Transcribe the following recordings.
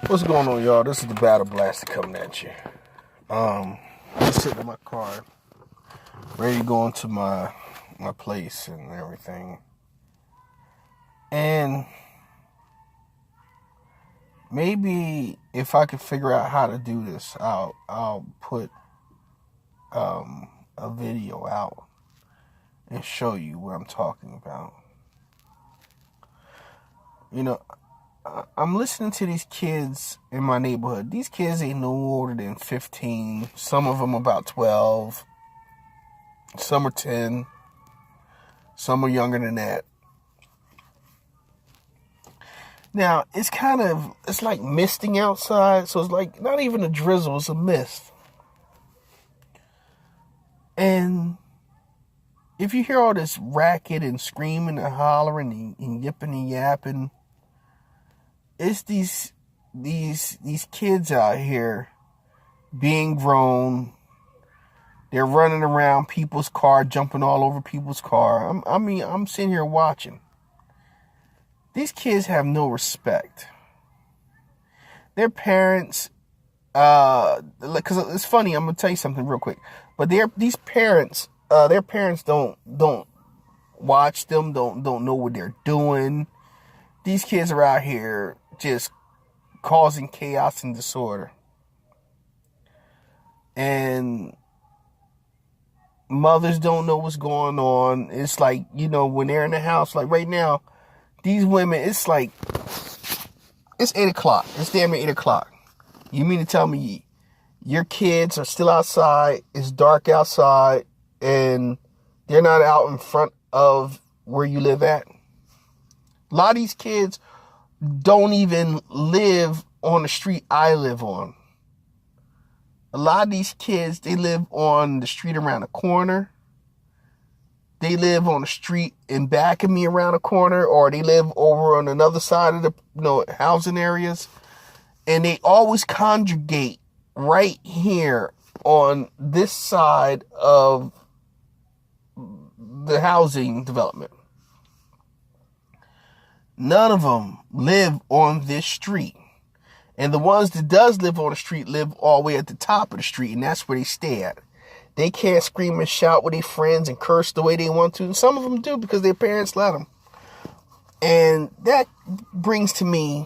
What's going on, y'all? This is the Battle Blaster coming at you. I'm sitting in my car, ready to go into my place and everything. And maybe if I could figure out how to do this, I'll put a video out and show you what I'm talking about. You know, I'm listening to these kids in my neighborhood. These kids ain't no older than 15. Some of them about 12. Some are 10. Some are younger than that. Now, it's like misting outside. So it's like not even a drizzle, it's a mist. And if you hear all this racket and screaming and hollering and yipping and yapping, it's these kids out here being grown. They're running around people's car, jumping all over people's car. I'm sitting here watching. These kids have no respect. Their parents, because it's funny. I'm gonna tell you something real quick. But these parents, their parents don't watch them. Don't know what they're doing. These kids are out here just causing chaos and disorder. And mothers don't know what's going on. It's like, when they're in the house, like right now, these women, it's 8 o'clock. It's damn near 8 o'clock. You mean to tell me your kids are still outside, it's dark outside, and they're not out in front of where you live at? A lot of these kids don't even live on the street I live on. A lot of these kids, they live on the street around the corner. They live on the street in back of me around the corner, or they live over on another side of the housing areas. And they always congregate right here on this side of the housing development. None of them live on this street. And the ones that does live on the street live all the way at the top of the street, and that's where they stay at. They can't scream and shout with their friends and curse the way they want to. And some of them do because their parents let them. And that brings to me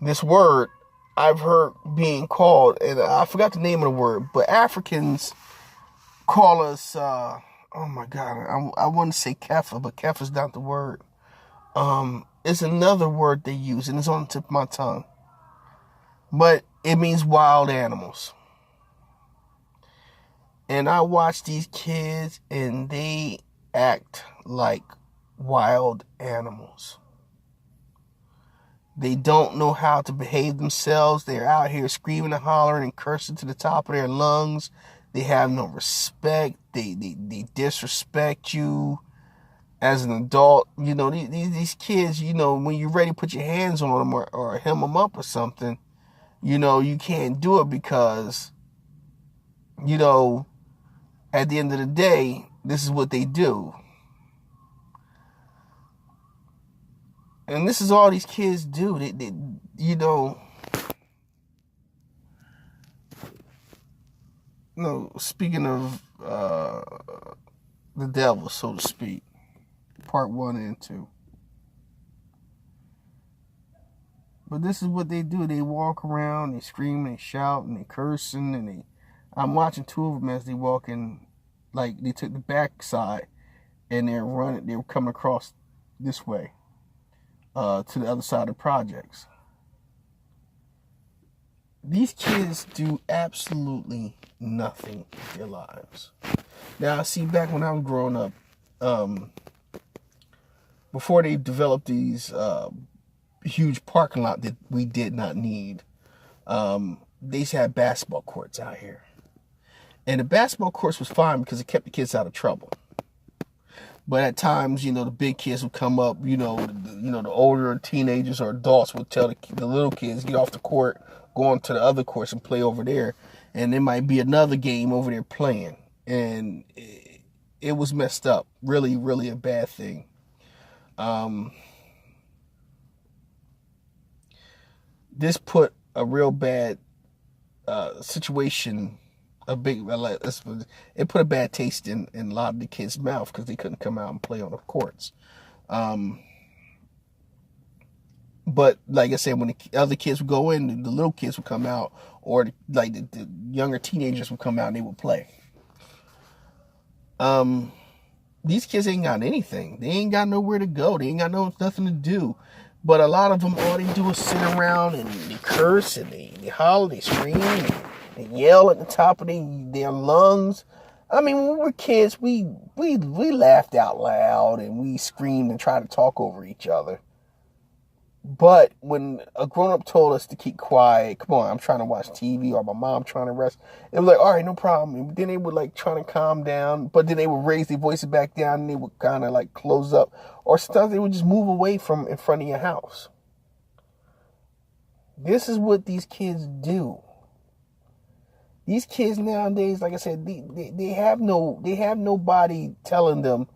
this word I've heard being called, and I forgot the name of the word, but Africans call us, oh my God, I want to say kefir, but kefir is not the word. It's another word they use, and it's on the tip of my tongue. But it means wild animals. And I watch these kids, and they act like wild animals. They don't know how to behave themselves. They're out here screaming and hollering and cursing to the top of their lungs. They have no respect. They disrespect you as an adult. These kids, when you're ready to put your hands on them or hem them up or something, you can't do it because, at the end of the day, this is what they do. And this is all these kids do. Speaking of the devil, so to speak, part 1 and 2. But this is what they do. They walk around, they scream, they shout, and they cursing, and I'm watching 2 of them as they walk in, like they took the back side, and they're coming across this way, to the other side of the projects. These kids do absolutely nothing with their lives. Now, see, back when I was growing up, before they developed these huge parking lot that we did not need, they used to have basketball courts out here. And the basketball courts was fine because it kept the kids out of trouble. But at times, the big kids would come up, the older teenagers or adults would tell the little kids, get off the court, go on to the other courts and play over there. And there might be another game over there playing. And it was messed up. Really, really a bad thing. this put a real bad situation, it put a bad taste in a lot of the kids' mouth because they couldn't come out and play on the courts. But like I said, when the other kids would go in, the little kids would come out, or the younger teenagers would come out and they would play. These kids ain't got anything. They ain't got nowhere to go. They ain't got nothing to do. But a lot of them, all they do is sit around and they curse and they holler, they scream, and they yell at the top of their lungs. I mean, when we were kids, we laughed out loud and we screamed and tried to talk over each other. But when a grown-up told us to keep quiet, come on, I'm trying to watch TV, or my mom trying to rest, it was like, all right, no problem. And then they would like trying to calm down, but then they would raise their voices back down and they would kind of like close up. Or sometimes they would just move away from in front of your house. This is what these kids do. These kids nowadays, like I said, they have nobody telling them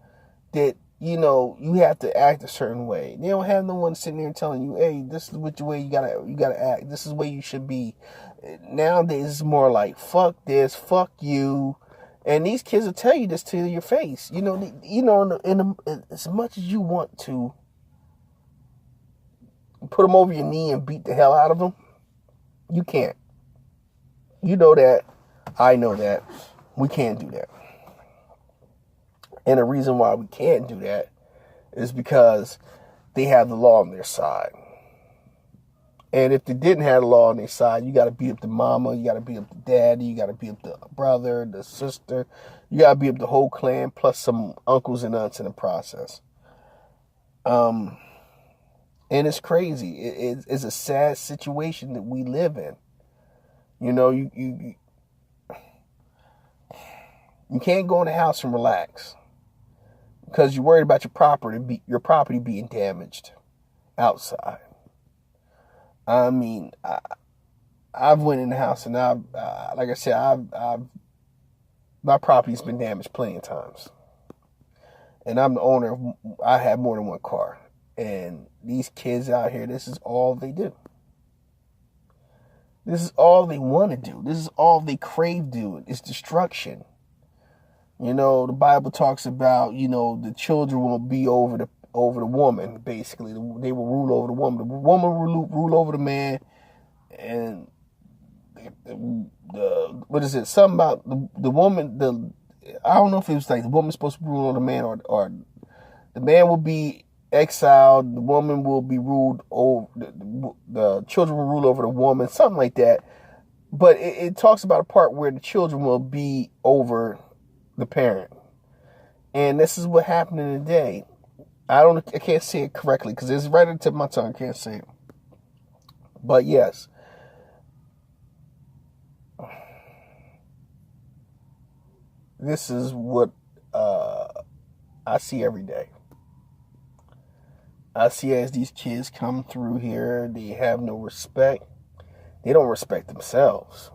that, you know, you have to act a certain way. They don't have no one sitting there telling you, hey, this is the way you gotta act. This is the way you should be. Nowadays, it's more like, fuck this, fuck you. And these kids will tell you this to your face. You know, as much as you want to put them over your knee and beat the hell out of them, you can't. You know that. I know that. We can't do that. And the reason why we can't do that is because they have the law on their side. And if they didn't have the law on their side, you got to beat up the mama, you got to beat up the daddy, you got to beat up the brother, the sister, you got to beat up the whole clan, plus some uncles and aunts in the process. And it's crazy. It's a sad situation that we live in. You know, you can't go in the house and relax because you're worried about your property being damaged outside. I mean, I've went in the house and like I said, my property's been damaged plenty of times, and I'm the owner. I have more than one car, and these kids out here, this is all they do. This is all they want to do. This is all they crave doing. It's destruction. You know, the Bible talks about, you know, the children will be over the woman, basically. They will rule over the woman. The woman will rule over the man. And what is it? Something about the woman, I don't know if it was like the woman's supposed to rule over the man, or the man will be exiled, the woman will be ruled over, the children will rule over the woman, something like that. But it talks about a part where the children will be over the parent. And this is what happened in the day. I can't say it correctly because it's right on the tip of my tongue. I can't say it. But yes. This is what I see every day. I see as these kids come through here, they have no respect. They don't respect themselves.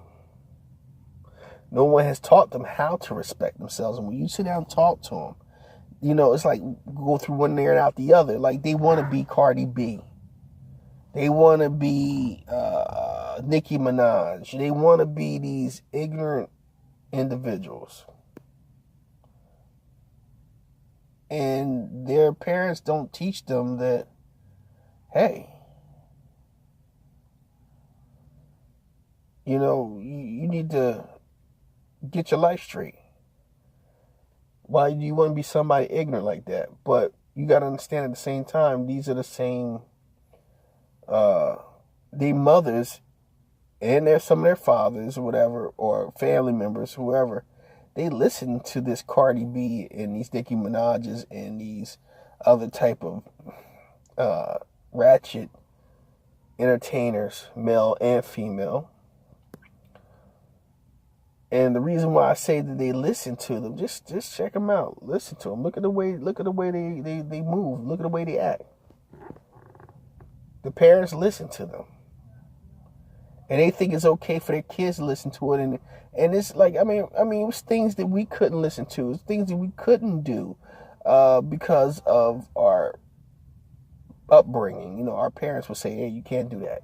No one has taught them how to respect themselves. And when you sit down and talk to them, you know, it's like go through one ear and out the other. Like they want to be Cardi B. They want to be Nicki Minaj. They want to be these ignorant individuals. And their parents don't teach them that, hey, you know, you need to get your life straight. Why do you want to be somebody ignorant like that? But you got to understand at the same time, these are the same, their mothers and some of their fathers or whatever, or family members, whoever, they listen to this Cardi B and these Nicki Minaj's and these other type of ratchet entertainers, male and female. And the reason why I say that they listen to them, just check them out. Listen to them. Look at the way they move. Look at the way they act. The parents listen to them. And they think it's okay for their kids to listen to it. And it's like, I mean, it was things that we couldn't listen to. It was things that we couldn't do because of our upbringing. You know, our parents would say, hey, you can't do that.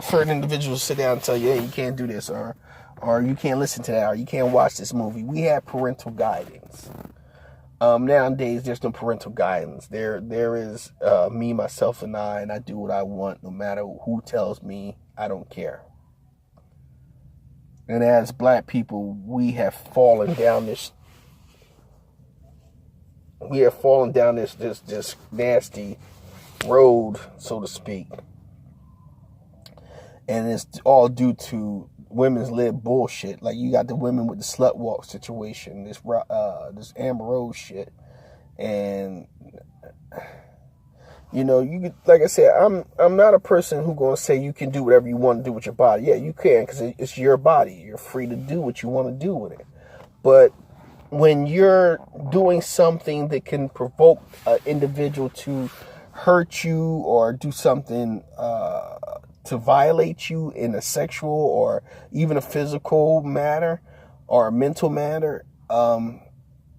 certain individuals sit down and tell you, hey, you can't do this, or you can't listen to that, or you can't watch this movie. We have parental guidance. Nowadays, there's no parental guidance. There is me, myself, and I do what I want, no matter who tells me. I don't care. And as black people, we have fallen down this this nasty road, so to speak. And it's all due to women's lib bullshit. Like, you got the women with the slut walk situation, this Amber Rose shit. And you know, you could, like I said, I'm not a person who gonna say you can do whatever you want to do with your body. Yeah, you can, because it's your body. You're free to do what you want to do with it. But when you're doing something that can provoke an individual to hurt you or do something to violate you in a sexual or even a physical matter or a mental matter,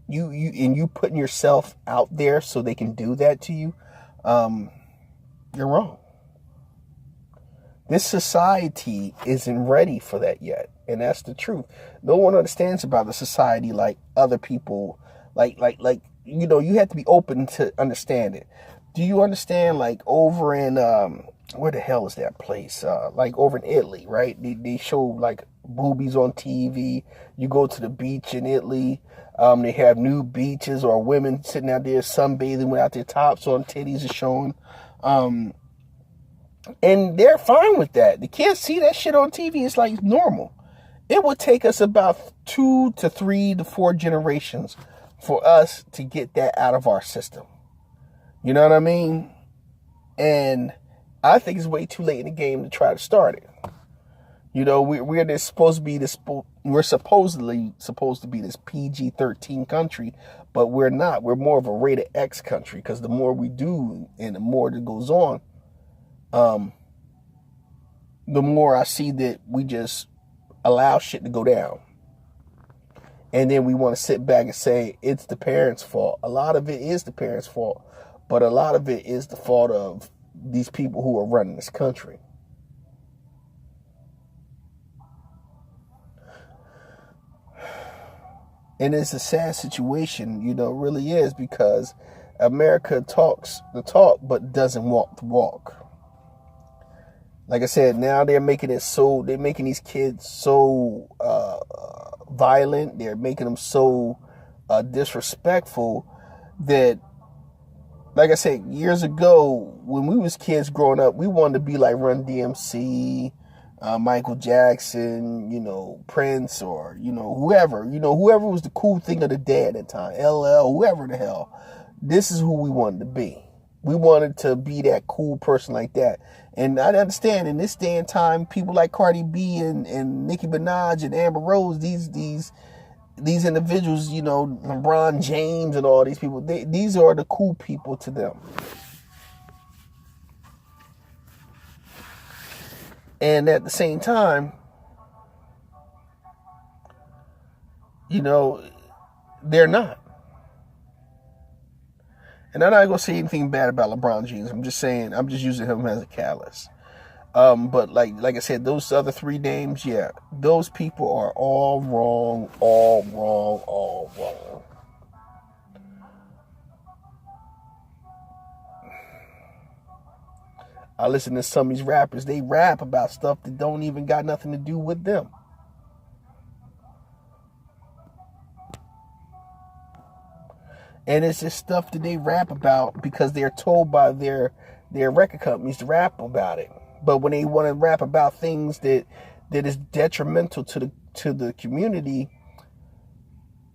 you putting yourself out there so they can do that to you, you're wrong. This society isn't ready for that yet, and that's the truth. No one understands about the society like other people. Like you know, you have to be open to understand it. Do you understand? Like, over in where the hell is that place? Like over in Italy, right? They show like boobies on TV. You go to the beach in Italy. They have nude beaches or women sitting out there sunbathing without their tops on, titties are showing. And they're fine with that. They can't see that shit on TV. It's like normal. It would take us about 2 to 3 to 4 generations for us to get that out of our system. You know what I mean? And I think it's way too late in the game to try to start it. You know, we're supposedly supposed to be this PG-13 country, but we're not. We're more of a rated X country, because the more we do and the more that goes on, the more I see that we just allow shit to go down. And then we want to sit back and say it's the parents' fault. A lot of it is the parents' fault, but a lot of it is the fault of these people who are running this country. And it's a sad situation, you know, it really is, because America talks the talk but doesn't walk the walk. Like I said, now they're making these kids so violent, they're making them so disrespectful that, like I said, years ago, when we was kids growing up, we wanted to be like Run DMC, Michael Jackson, you know, Prince, or, you know, whoever was the cool thing of the day at the time, LL, whoever the hell. This is who we wanted to be. We wanted to be that cool person like that. And I understand in this day and time, people like Cardi B and Nicki Minaj and Amber Rose, these individuals, you know, LeBron James and all these people, these are the cool people to them. And at the same time, you know, they're not. And I'm not going to say anything bad about LeBron James. I'm just using him as a catalyst. But like I said, those other 3 names, yeah, those people are all wrong. I listen to some of these rappers. They rap about stuff that don't even got nothing to do with them. And it's just stuff that they rap about because they're told by their record companies to rap about it. But when they want to rap about things that is detrimental to the community,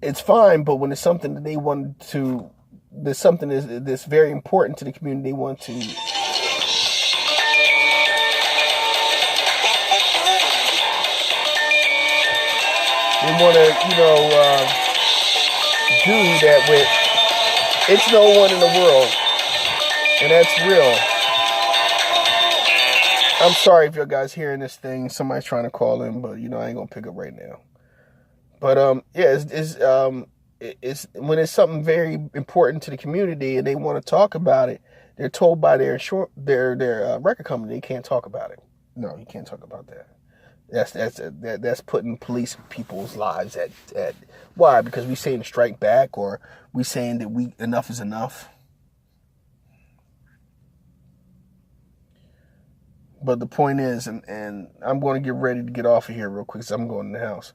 it's fine. But when it's something that they want to, there's something that's very important to the community, they want to. They want to, do that with. It's no one in the world, and that's real. I'm sorry if you guys hearing this thing. Somebody's trying to call in, but I ain't gonna pick up right now. But yeah, it's when it's something very important to the community and they want to talk about it, they're told by their record company they can't talk about it. No, you can't talk about that. That's putting police people's lives at why? Because we saying strike back, or we saying that enough is enough. But the point is, and I'm going to get ready to get off of here real quick because I'm going in the house.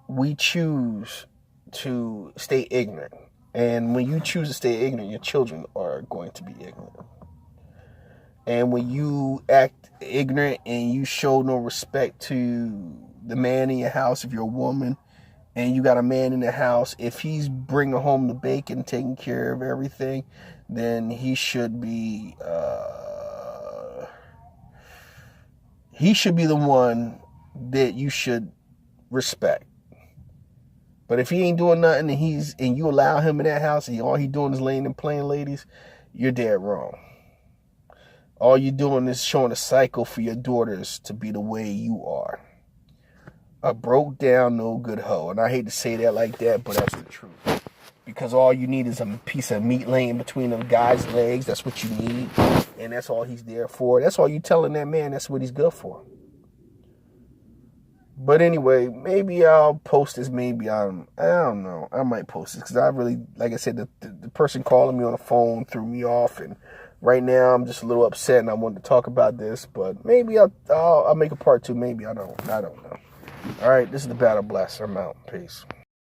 We choose to stay ignorant. And when you choose to stay ignorant, your children are going to be ignorant. And when you act ignorant and you show no respect to the man in your house, if you're a woman and you got a man in the house, if he's bringing home the bacon, taking care of everything, then he should be the one that you should respect. But if he ain't doing nothing and you allow him in that house and all he doing is laying and playing ladies, you're dead wrong. All you're doing is showing a cycle for your daughters to be the way you are. A broke down, no good hoe. And I hate to say that like that, but that's the truth. Because all you need is a piece of meat laying between them guy's legs. That's what you need. And that's all he's there for. That's all you telling that man that's what he's good for. But anyway, maybe I'll post this. Maybe I don't know. I might post this because I really, like I said, the person calling me on the phone threw me off. And right now I'm just a little upset and I wanted to talk about this. But maybe I'll make a part 2. Maybe I don't know. All right, this is the Battle Blaster. I'm out. Peace.